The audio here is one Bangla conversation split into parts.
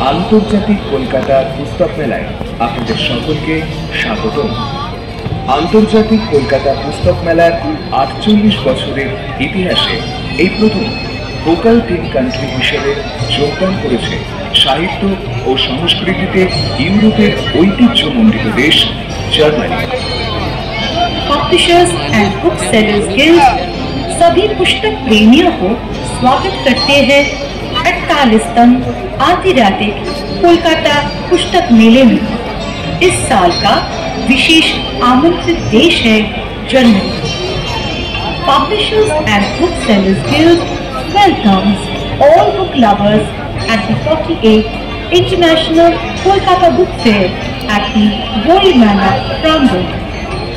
আন্তর্জাতিক কলকাতা পুস্তক মেলায় আপনাদের সকলকে স্বাগতম। আন্তর্জাতিক কলকাতা পুস্তক মেলার 48 বছরের ইতিহাসে এই প্রথম ভোকাল টিম কান্ট্রি হিসেবে যোগদান করেছে সাহিত্য ও সংস্কৃতিতে ইউরোপের ঐতিহ্যমণ্ডিত দেশ Germany. Publishers and book sellers guild सभी पुस्तक प्रेमियों को स्वागत करते हैं 48तम आंतर्जातिक कोलकाता पुस्तक मेले में। इस साल का विशेष आमंत्रित देश है Germany. Publishers and book sellers guild welcomes all book lovers at the 48th International Kolkata Book Fair at the Boimela Pramgon.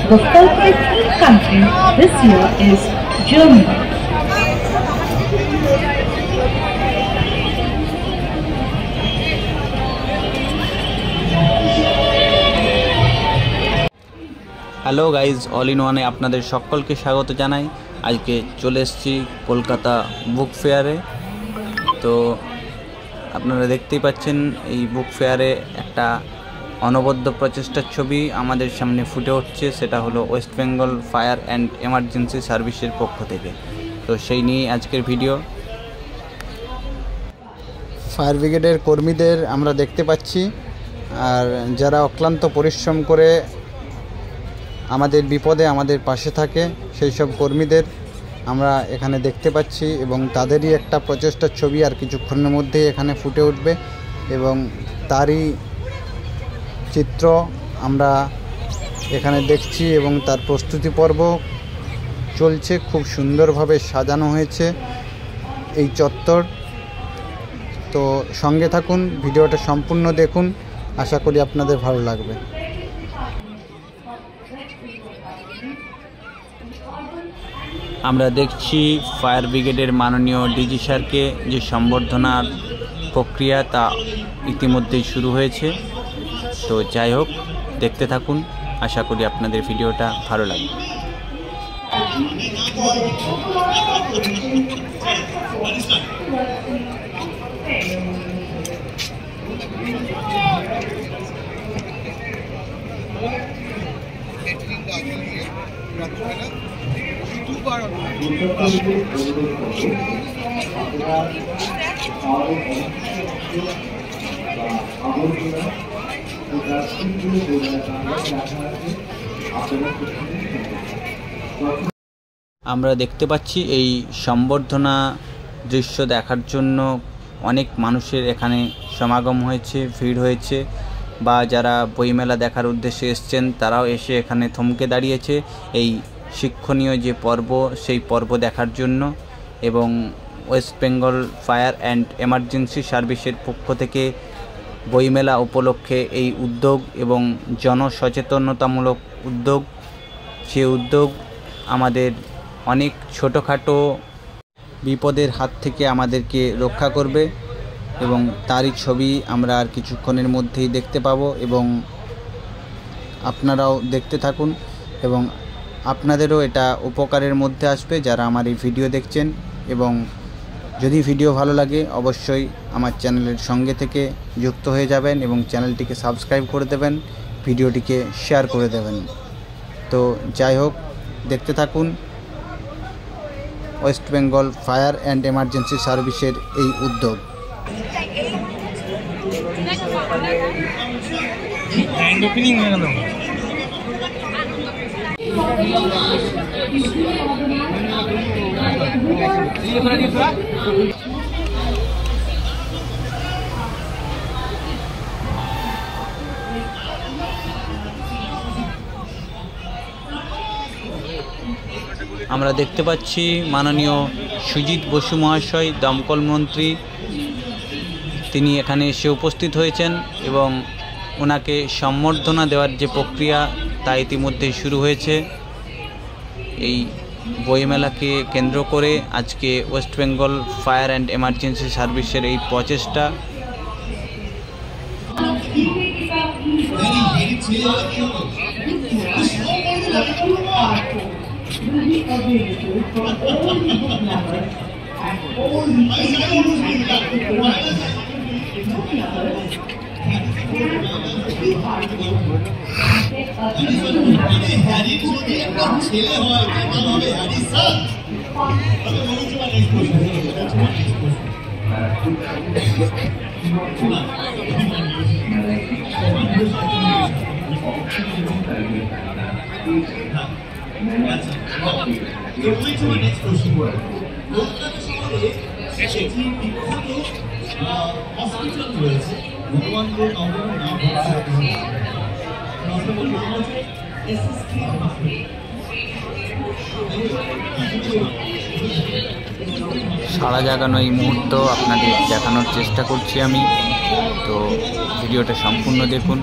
The focal theme country this year is Germany. Hello guys, all in ওয়ানে আপনাদের সকলকে স্বাগত জানাই। আজকে চলে এসেছি কলকাতা বুক ফেয়ারে। তো আপনারা দেখতেই পাচ্ছেন এই বুক ফেয়ারে একটা অনবদ্য প্রচেষ্টার ছবি আমাদের সামনে ফুটে উঠছে। সেটা হলো West Bengal fire and emergency সার্ভিসের পক্ষ থেকে। তো সেই নিয়ে আজকের ভিডিও। ফায়ার ব্রিগেডের কর্মীদের আমরা দেখতে পাচ্ছি, আর যারা অক্লান্ত পরিশ্রম করে আমাদের বিপদে আমাদের পাশে থাকে সেই সব কর্মীদের আমরা এখানে দেখতে পাচ্ছি, এবং তাদেরই একটা প্রচেষ্টার ছবি আর কিছুক্ষণের মধ্যেই এখানে ফুটে উঠবে, এবং তারই চিত্র আমরা এখানে দেখছি, এবং তার প্রস্তুতি পর্ব চলছে। খুব সুন্দরভাবে সাজানো হয়েছে এই চত্বর। তো সঙ্গে থাকুন, ভিডিওটা সম্পূর্ণ দেখুন, আশা করি আপনাদের ভালো লাগবে। আমরা দেখছি ফায়ার ব্রিগেডের মাননীয় ডিজি স্যারকে যে সম্বর্ধনার প্রক্রিয়া তা ইতিমধ্যেই শুরু হয়েছে। তো যাই হোক, দেখতে থাকুন, আশা করি আপনাদের ভিডিওটা ভালো লাগবে। আমরা দেখতে পাচ্ছি এই সম্বর্ধনা দৃশ্য দেখার জন্য অনেক মানুষের এখানে সমাগম হয়েছে, ভিড় হয়েছে, বা যারা বইমেলা দেখার উদ্দেশ্যে এসছেন তারাও এসে এখানে থমকে দাঁড়িয়েছে এই শিক্ষণীয় যে পর্ব সেই পর্ব দেখার জন্য। এবং West Bengal fire and emergency সার্ভিসের পক্ষ থেকে বইমেলা উপলক্ষে এই উদ্যোগ এবং জনসচেতনতামূলক উদ্যোগ, সে উদ্যোগ আমাদের অনেক ছোটোখাটো বিপদের হাত থেকে আমাদেরকে রক্ষা করবে, এবং তারই ছবি আমরা আর কিছুক্ষণের মধ্যেই দেখতে পাবো। এবং আপনারাও দেখতে থাকুন, এবং আপনাদেরও এটা উপকারের মধ্যে আসবে যারা আমার এই ভিডিও দেখছেন। এবং যদি ভিডিও ভালো লাগে অবশ্যই আমার চ্যানেলের সঙ্গে থেকে যুক্ত হয়ে যাবেন, এবং চ্যানেলটিকে সাবস্ক্রাইব করে দেবেন, ভিডিওটিকে শেয়ার করে দেবেন। তো যাই হোক, দেখতে থাকুন West Bengal fire and emergency সার্ভিসের এই উদ্যোগ। আমরা দেখতে পাচ্ছি মাননীয় সুজিত বসু মহাশয়, দমকল মন্ত্রী, তিনি এখানে এসে উপস্থিত হয়েছেন, এবং ওনাকে সম্বর্ধনা দেওয়ার যে প্রক্রিয়া তা ইতিমধ্যেই শুরু হয়েছে। এই বইমেলাকে কেন্দ্র করে আজকে West Bengal fire and emergency সার্ভিসের এই প্রচেষ্টা। all সারা জাগানো এই মুহূর্ত আপনাদের দেখানোর চেষ্টা করছি আমি, তো ভিডিওটা সম্পূর্ণ দেখুন।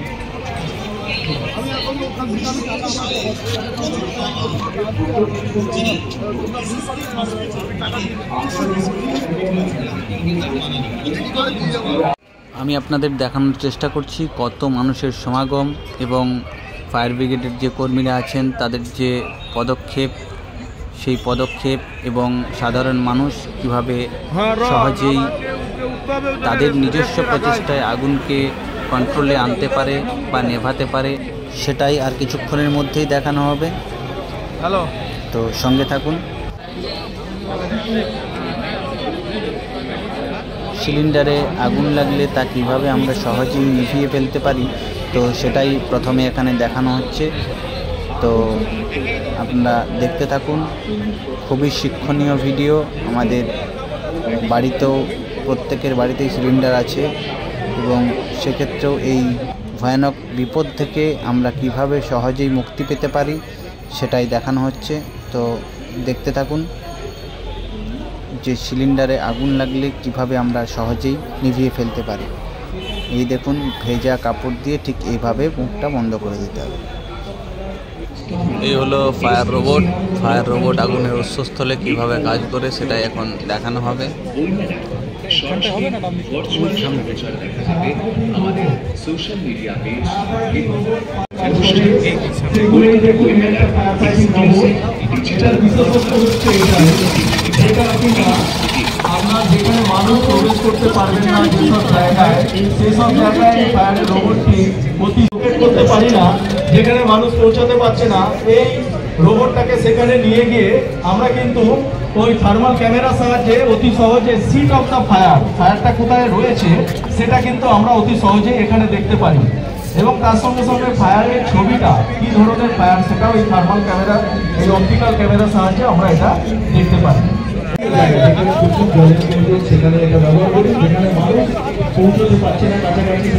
আমি আপনাদের দেখানোর চেষ্টা করছি কত মানুষের সমাগম এবং ফায়ার ব্রিগেডের যে কর্মীরা আছেন তাদের যে পদক্ষেপ, সেই পদক্ষেপ এবং সাধারণ মানুষ কিভাবে সহজেই তাদের নিজস্ব প্রচেষ্টায় আগুনকে কন্ট্রোলে আনতে পারে বা নেভাতে পারে, সেটাই আর কিছুক্ষণের মধ্যেই দেখানো হবে। হ্যালো, তো সঙ্গে থাকুন। সিলিন্ডারে আগুন লাগলে তা কিভাবে আমরা সহজেই নিভিয়ে ফেলতে পারি, তো সেটাই প্রথমে এখানে দেখানো হচ্ছে। তো আপনারা দেখতে থাকুন, খুবই শিক্ষণীয় ভিডিও। আমাদের বাড়িতেও প্রত্যেকের বাড়িতেই সিলিন্ডার আছে এবং সেক্ষেত্রেও এই ভয়ানক বিপদ থেকে আমরা কিভাবে সহজেই মুক্তি পেতে পারি সেটাই দেখানো হচ্ছে। তো দেখতে থাকুন যে সিলিন্ডারে আগুন লাগলে কিভাবে আমরা সহজেই নিভিয়ে ফেলতে পারি। এই দেখুন, ভেজা কাপড় দিয়ে ঠিক এইভাবে মুখটা বন্ধ করে দিতে হবে। এই হলো ফায়ার রোবট। ফায়ার রোবট আগুনের উৎসস্থলে কিভাবে কাজ করে সেটাই এখন দেখানো হবে। আমাদের সোশ্যাল মিডিয়া পেজ আমরা যেখানে মানুষ প্রবেশ করতে পারবেন না যেসব জায়গায়, সেসব জায়গায় ফায়ার রোবটটি করতে পারি না, যেখানে মানুষ পৌঁছাতে পারছে না, এই রোবটটাকে সেখানে নিয়ে গিয়ে আমরা কিন্তু ওই থার্মাল ক্যামেরার সাহায্যে অতি সহজে সিট অফ দ্য ফায়ারটা কোথায় রয়েছে সেটা কিন্তু আমরা অতি সহজে এখানে দেখতে পারি এবং তার সঙ্গে সঙ্গে ফায়ারের ছবিটা কি ধরনের ফায়ার সেটাও এই থার্মাল ক্যামেরা, এই অপটিক্যাল ক্যামেরার সাহায্যে আমরা এটা দেখতে পারি। সেখানে এটা ব্যবহার করি যেখানে মানুষ পৌঁছতে পারছে না কাছাকাছি।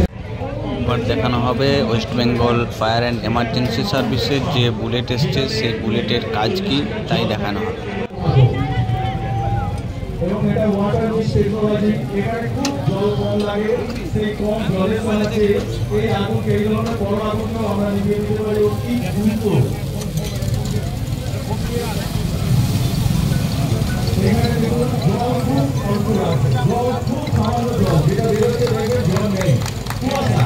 এবার দেখানো হবে West Bengal fire and emergency সার্ভিসের যে বুলেট এসছে সেই বুলেটের কাজ কি তাই দেখানো হবে। এবং এটা ওয়াটার টেকনোলজি, এখানে খুব জল কম লাগে, সেই কম জলের সাহায্যে এই আগুনকে, এই ধরনের বড় আগুনকেও আমরা নিভিয়ে দিতে পারি অতি দ্রুত। এখানে দেখুন জল খুব অল্প আছে, জল খুব সামান্য জল, যেটা বেরোচ্ছে দেখবেন জল নেই, কুয়াশা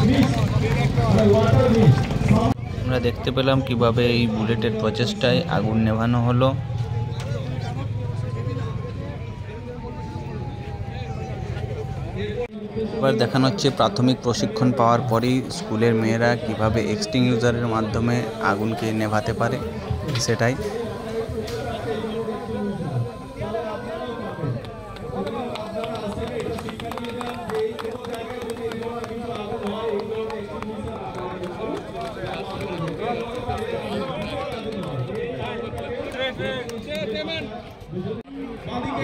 মিস্ট, ওয়াটার মিস্ট। আমরা দেখতে পেলাম কিভাবে এই বুলেটের প্রচেষ্টায় আগুন নেভানো হলো। এবার দেখানো হচ্ছে প্রাথমিক প্রশিক্ষণ পাওয়ার পরেই স্কুলের মেয়েরা কিভাবে এক্সটিংগুইশারের মাধ্যমে আগুনকে নেভাতে পারে সেটাই।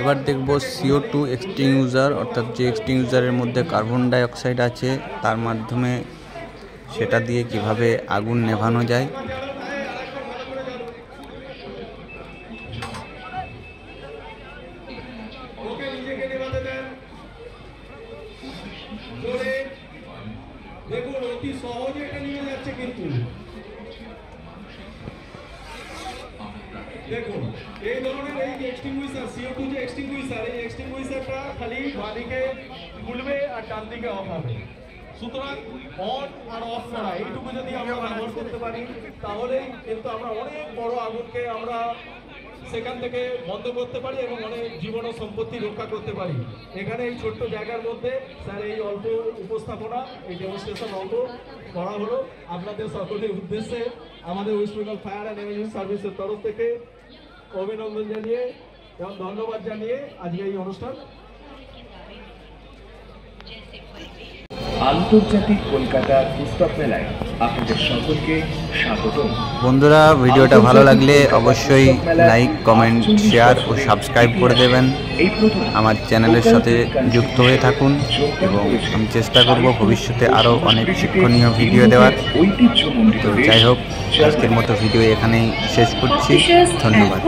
এবার দেখব CO2 এক্সটিংগুইশার, অর্থাৎ যে এক্সটিংগুইশারের মধ্যে কার্বন ডাই অক্সাইড আছে তার মাধ্যমে সেটা দিয়ে কিভাবে আগুন নেভানো যায়। দেখুন অতি সহজে এটা নিয়ে যাচ্ছে, কিন্তু দেখুন এই ধরনের এই যে এক্সটিংগুইশার, CO2 যে এক্সটিংগুইশার, এই এক্সটিংগুইশারটা খালি বাঁদিকে খুলবে আর ডান দিকে অফ হবে। সুতরাং অন আর অফ করা এইটুকু যদি আমরা ব্যবহার করতে পারি তাহলেই কিন্তু আমরা অনেক বড় আগুনকে আমরা সেখান থেকে বন্ধ করতে পারি এবং অনেক জীবন ও সম্পত্তি রক্ষা করতে পারি। এখানে এই ছোট্ট জায়গার মধ্যে স্যার এই অল্প উপস্থাপনা, এই ডেমনস্ট্রেশন অল্প করা হলো আপনাদের সকলের উদ্দেশ্যে। আমাদের West Bengal fire and emergency সার্ভিসের তরফ থেকে অভিনন্দন জানিয়ে এবং ধন্যবাদ জানিয়ে আজকে এই অনুষ্ঠান। আন্তর্জাতিক কলকাতা পুস্তক মেলায় আপনাদের সকলকে স্বাগত। বন্ধুরা, ভিডিওটা ভালো লাগলে অবশ্যই লাইক, কমেন্ট, শেয়ার ও সাবস্ক্রাইব করে দেবেন। আমার চ্যানেলের সাথে যুক্ত হয়ে থাকুন এবং আমি চেষ্টা করব ভবিষ্যতে আরও অনেক শিক্ষণীয় ভিডিও দেওয়ার। তো যাই হোক, আজকের মতো ভিডিও এখানেই শেষ করছি। ধন্যবাদ।